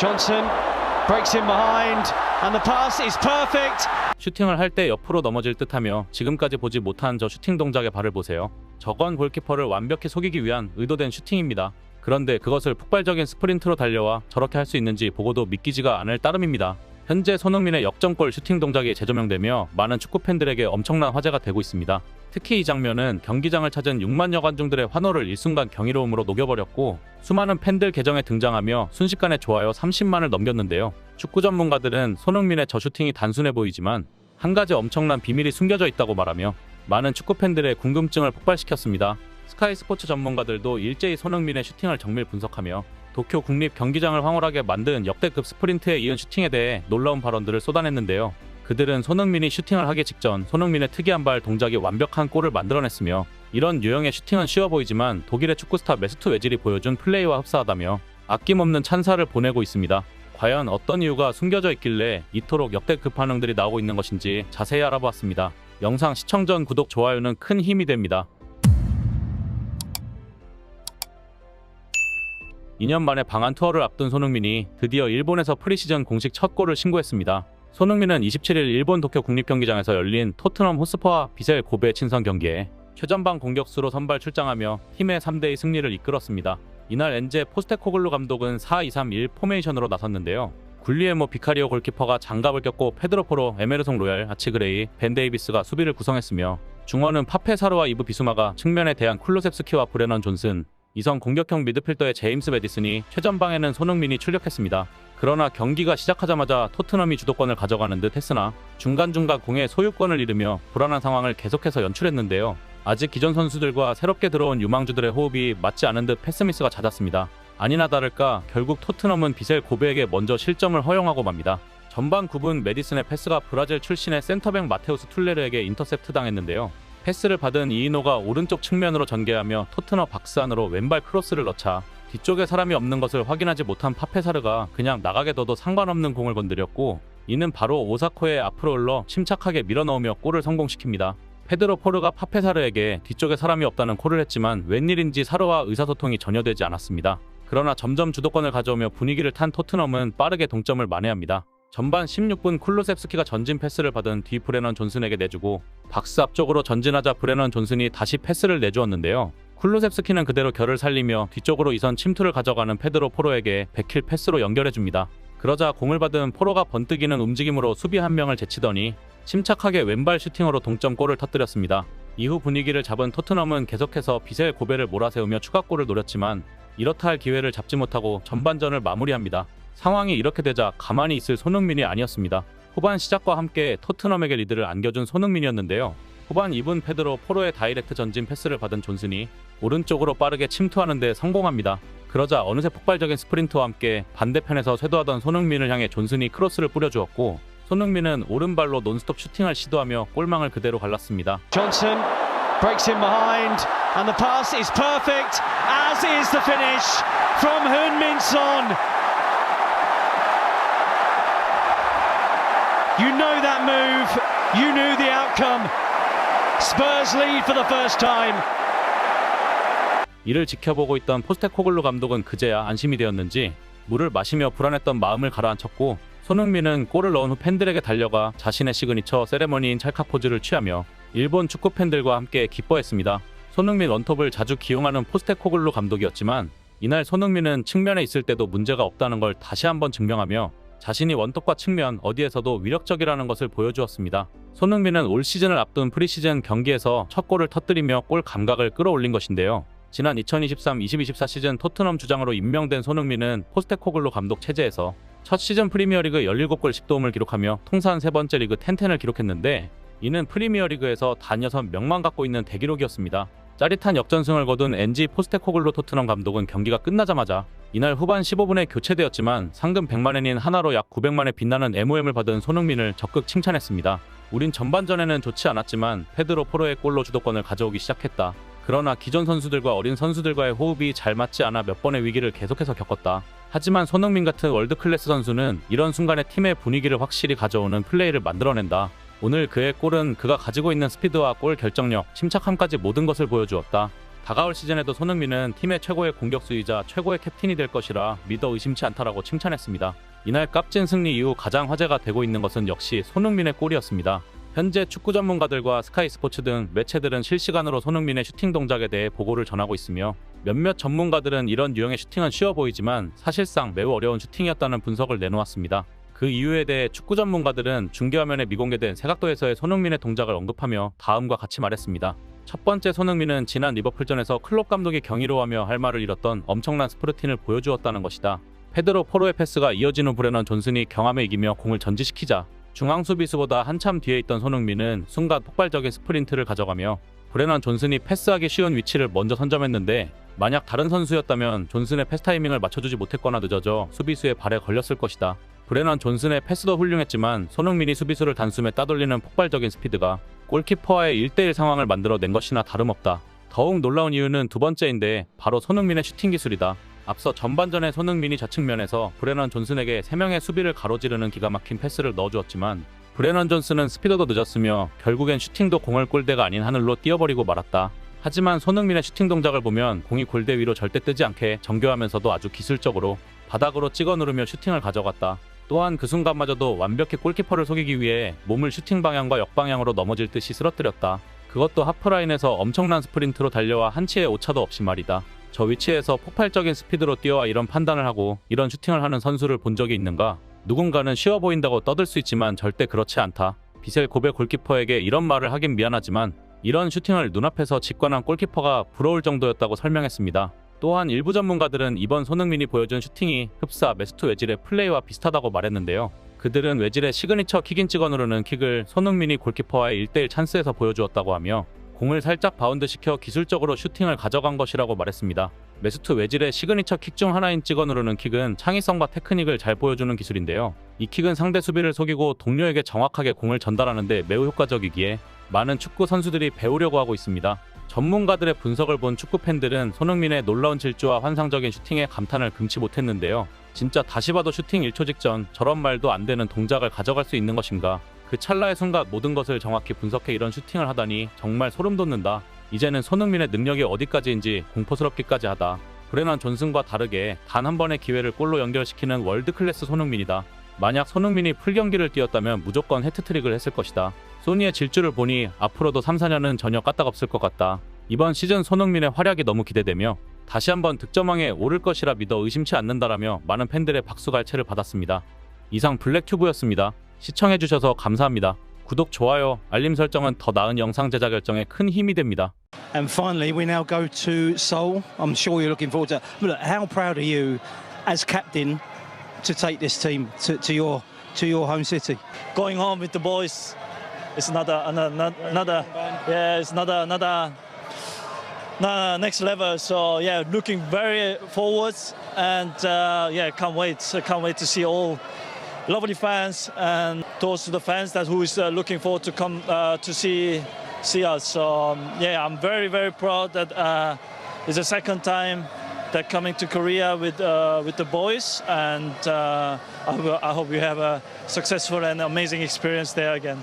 Johnson breaks in behind and the pass is perfect. 슈팅을 할 때 옆으로 넘어질 듯하며 지금까지 보지 못한 저 슈팅 동작의 발을 보세요. 저건 골키퍼를 완벽히 속이기 위한 의도된 슈팅입니다. 그런데 그것을 폭발적인 스프린트로 달려와 저렇게 할 수 있는지 보고도 믿기지가 않을 따름입니다. 현재 손흥민의 역전골 슈팅 동작이 재조명되며 많은 축구팬들에게 엄청난 화제가 되고 있습니다. 특히 이 장면은 경기장을 찾은 6만여 관중들의 환호를 일순간 경이로움으로 녹여버렸고 수많은 팬들 계정에 등장하며 순식간에 좋아요 30만을 넘겼는데요. 축구 전문가들은 손흥민의 저 슈팅이 단순해 보이지만 한 가지 엄청난 비밀이 숨겨져 있다고 말하며 많은 축구팬들의 궁금증을 폭발시켰습니다. 스카이 스포츠 전문가들도 일제히 손흥민의 슈팅을 정밀 분석하며 도쿄 국립 경기장을 황홀하게 만든 역대급 스프린트에 이은 슈팅에 대해 놀라운 발언들을 쏟아냈는데요. 그들은 손흥민이 슈팅을 하기 직전 손흥민의 특이한 발 동작이 완벽한 골을 만들어냈으며 이런 유형의 슈팅은 쉬워 보이지만 독일의 축구스타 메스트 외질이 보여준 플레이와 흡사하다며 아낌없는 찬사를 보내고 있습니다. 과연 어떤 이유가 숨겨져 있길래 이토록 역대급 반응들이 나오고 있는 것인지 자세히 알아보았습니다. 영상 시청 전 구독, 좋아요는 큰 힘이 됩니다. 2년 만에 방한 투어를 앞둔 손흥민이 드디어 일본에서 프리시즌 공식 첫 골을 신고했습니다. 손흥민은 27일 일본 도쿄 국립경기장에서 열린 토트넘 호스퍼와 비셀 고베 친선 경기에 최전방 공격수로 선발 출장하며 팀의 3대2 승리를 이끌었습니다. 이날 엔제 포스테코글루 감독은 4-2-3-1 포메이션으로 나섰는데요. 굴리에모 비카리오 골키퍼가 장갑을 꼈고 페드로 포로, 에메르송 로얄, 아치그레이, 벤 데이비스가 수비를 구성했으며 중원은 파페 사르와 이브 비수마가, 측면에 대한 쿨루셉스키와 브레넌 존슨, 이선 공격형 미드필더의 제임스 매디슨이, 최전방에는 손흥민이 출격했습니다. 그러나 경기가 시작하자마자 토트넘이 주도권을 가져가는 듯 했으나 중간중간 공의 소유권을 잃으며 불안한 상황을 계속해서 연출했는데요. 아직 기존 선수들과 새롭게 들어온 유망주들의 호흡이 맞지 않은 듯 패스미스가 잦았습니다. 아니나 다를까 결국 토트넘은 비셀 고베에게 먼저 실점을 허용하고 맙니다. 전반 9분 메디슨의 패스가 브라질 출신의 센터백 마테우스 툴레르에게 인터셉트 당했는데요. 패스를 받은 이이노가 오른쪽 측면으로 전개하며 토트넘 박스 안으로 왼발 크로스를 넣자 뒤쪽에 사람이 없는 것을 확인하지 못한 파페사르가 그냥 나가게 둬도 상관없는 공을 건드렸고 이는 바로 오사코의 앞으로 흘러 침착하게 밀어넣으며 골을 성공시킵니다. 페드로 포르가 파페사르에게 뒤쪽에 사람이 없다는 콜을 했지만 웬일인지 사르와 의사소통이 전혀 되지 않았습니다. 그러나 점점 주도권을 가져오며 분위기를 탄 토트넘은 빠르게 동점을 만회합니다. 전반 16분 쿨루셉스키가 전진 패스를 받은 뒤 브레넌 존슨에게 내주고 박스 앞쪽으로 전진하자 브레넌 존슨이 다시 패스를 내주었는데요. 쿨루셉스키는 그대로 결을 살리며 뒤쪽으로 이선 침투를 가져가는 페드로 포로에게 백힐 패스로 연결해줍니다. 그러자 공을 받은 포로가 번뜩이는 움직임으로 수비 한 명을 제치더니 침착하게 왼발 슈팅으로 동점골을 터뜨렸습니다. 이후 분위기를 잡은 토트넘은 계속해서 비셀 고베를 몰아세우며 추가골을 노렸지만 이렇다 할 기회를 잡지 못하고 전반전을 마무리합니다. 상황이 이렇게 되자 가만히 있을 손흥민이 아니었습니다. 후반 시작과 함께 토트넘에게 리드를 안겨준 손흥민이었는데요. 후반 2분 페드로 포로의 다이렉트 전진 패스를 받은 존슨이 오른쪽으로 빠르게 침투하는 데 성공합니다. 그러자 어느새 폭발적인 스프린트와 함께 반대편에서 쇄도하던 손흥민을 향해 존슨이 크로스를 뿌려주었고 손흥민은 오른발로 논스톱 슈팅을 시도하며 골망을 그대로 갈랐습니다. Johnson breaks in behind and the pass is perfect, as is the finish from Heung-min Son. You know that move, you knew the outcome. Spurs lead for the first time. 이를 지켜보고 있던 포스테코글루 감독은 그제야 안심이 되었는지 물을 마시며 불안했던 마음을 가라앉혔고 손흥민은 골을 넣은 후 팬들에게 달려가 자신의 시그니처 세레머니인 찰칵 포즈를 취하며 일본 축구 팬들과 함께 기뻐했습니다. 손흥민 원톱을 자주 기용하는 포스테코글루 감독이었지만 이날 손흥민은 측면에 있을 때도 문제가 없다는 걸 다시 한번 증명하며 자신이 원톱과 측면 어디에서도 위력적이라는 것을 보여주었습니다. 손흥민은 올 시즌을 앞둔 프리시즌 경기에서 첫 골을 터뜨리며 골 감각을 끌어올린 것인데요. 지난 2023-2024 시즌 토트넘 주장으로 임명된 손흥민은 포스테코글루 감독 체제에서 첫 시즌 프리미어리그 17골 10도움을 기록하며 통산 세 번째 리그 10-10을 기록했는데 이는 프리미어리그에서 단 6명만 갖고 있는 대기록이었습니다. 짜릿한 역전승을 거둔 엔지 포스테코글루 토트넘 감독은 경기가 끝나자마자 이날 후반 15분에 교체되었지만 상금 100만엔인 하나로 약 900만에 빛나는 MOM을 받은 손흥민을 적극 칭찬했습니다. 우린 전반전에는 좋지 않았지만 페드로 포로의 골로 주도권을 가져오기 시작했다. 그러나 기존 선수들과 어린 선수들과의 호흡이 잘 맞지 않아 몇 번의 위기를 계속해서 겪었다. 하지만 손흥민 같은 월드클래스 선수는 이런 순간에 팀의 분위기를 확실히 가져오는 플레이를 만들어낸다. 오늘 그의 골은 그가 가지고 있는 스피드와 골 결정력, 침착함까지 모든 것을 보여주었다. 다가올 시즌에도 손흥민은 팀의 최고의 공격수이자 최고의 캡틴이 될 것이라 믿어 의심치 않다라고 칭찬했습니다. 이날 값진 승리 이후 가장 화제가 되고 있는 것은 역시 손흥민의 골이었습니다. 현재 축구 전문가들과 스카이 스포츠 등 매체들은 실시간으로 손흥민의 슈팅 동작에 대해 보고를 전하고 있으며 몇몇 전문가들은 이런 유형의 슈팅은 쉬워 보이지만 사실상 매우 어려운 슈팅이었다는 분석을 내놓았습니다. 그 이유에 대해 축구 전문가들은 중계화면에 미공개된 세각도에서의 손흥민의 동작을 언급하며 다음과 같이 말했습니다. 첫 번째, 손흥민은 지난 리버풀전에서 클롭 감독이 경이로워하며 할 말을 잃었던 엄청난 스프린팅을 보여주었다는 것이다. 페드로 포로의 패스가 이어진 후 브레넌 존슨이 경함에 이기며 공을 전지시키자 중앙 수비수보다 한참 뒤에 있던 손흥민은 순간 폭발적인 스프린트를 가져가며 브레넌 존슨이 패스하기 쉬운 위치를 먼저 선점했는데 만약 다른 선수였다면 존슨의 패스 타이밍을 맞춰주지 못했거나 늦어져 수비수의 발에 걸렸을 것이다. 브레넌 존슨의 패스도 훌륭했지만 손흥민이 수비수를 단숨에 따돌리는 폭발적인 스피드가 골키퍼와의 1대1 상황을 만들어낸 것이나 다름없다. 더욱 놀라운 이유는 두 번째인데 바로 손흥민의 슈팅 기술이다. 앞서 전반전에 손흥민이 좌측면에서 브레넌 존슨에게 3명의 수비를 가로지르는 기가 막힌 패스를 넣어주었지만 브레넌 존슨은 스피드도 늦었으며 결국엔 슈팅도 공을 골대가 아닌 하늘로 띄워버리고 말았다. 하지만 손흥민의 슈팅 동작을 보면 공이 골대 위로 절대 뜨지 않게 정교하면서도 아주 기술적으로 바닥으로 찍어 누르며 슈팅을 가져갔다. 또한 그 순간마저도 완벽히 골키퍼를 속이기 위해 몸을 슈팅 방향과 역방향으로 넘어질 듯이 쓰러뜨렸다. 그것도 하프라인에서 엄청난 스프린트로 달려와 한치의 오차도 없이 말이다. 저 위치에서 폭발적인 스피드로 뛰어와 이런 판단을 하고 이런 슈팅을 하는 선수를 본 적이 있는가? 누군가는 쉬워 보인다고 떠들 수 있지만 절대 그렇지 않다. 비셀 고베 골키퍼에게 이런 말을 하긴 미안하지만 이런 슈팅을 눈앞에서 직관한 골키퍼가 부러울 정도였다고 설명했습니다. 또한 일부 전문가들은 이번 손흥민이 보여준 슈팅이 흡사 메스투 외질의 플레이와 비슷하다고 말했는데요. 그들은 외질의 시그니처 킥인 찍어 누르는 킥을 손흥민이 골키퍼와의 1대1 찬스에서 보여주었다고 하며 공을 살짝 바운드시켜 기술적으로 슈팅을 가져간 것이라고 말했습니다. 메스투 외질의 시그니처 킥 중 하나인 찍어 누르는 킥은 창의성과 테크닉을 잘 보여주는 기술인데요. 이 킥은 상대 수비를 속이고 동료에게 정확하게 공을 전달하는데 매우 효과적이기에 많은 축구 선수들이 배우려고 하고 있습니다. 전문가들의 분석을 본 축구 팬들은 손흥민의 놀라운 질주와 환상적인 슈팅에 감탄을 금치 못했는데요. 진짜 다시 봐도 슈팅 1초 직전 저런 말도 안 되는 동작을 가져갈 수 있는 것인가? 그 찰나의 순간 모든 것을 정확히 분석해 이런 슈팅을 하다니 정말 소름 돋는다. 이제는 손흥민의 능력이 어디까지인지 공포스럽기까지 하다. 브레넌 존슨과 다르게 단 한 번의 기회를 골로 연결시키는 월드클래스 손흥민이다. 만약 손흥민이 풀경기를 뛰었다면 무조건 해트트릭을 했을 것이다. 소니의 질주를 보니 앞으로도 3-4년은 전혀 까딱없을 것 같다. 이번 시즌 손흥민의 활약이 너무 기대되며 다시 한번 득점왕에 오를 것이라 믿어 의심치 않는다라며 많은 팬들의 박수갈채를 받았습니다. 이상 블랙튜브였습니다. 시청해주셔서 감사합니다. 구독, 좋아요, 알림 설정은 더 나은 영상 제작 결정에 큰 힘이 됩니다. And finally, we now go to Seoul. I'm sure you're looking forward to it. But look, how proud are you as captain to take this team to your home city? Going home with the boys is another next level. So yeah, looking very forward and can't wait to see all lovely fans and those to the fans that who is looking forward to come to see us. So I'm very proud that it's the second time that coming to Korea with the boys, and I hope you have a successful and amazing experience there again.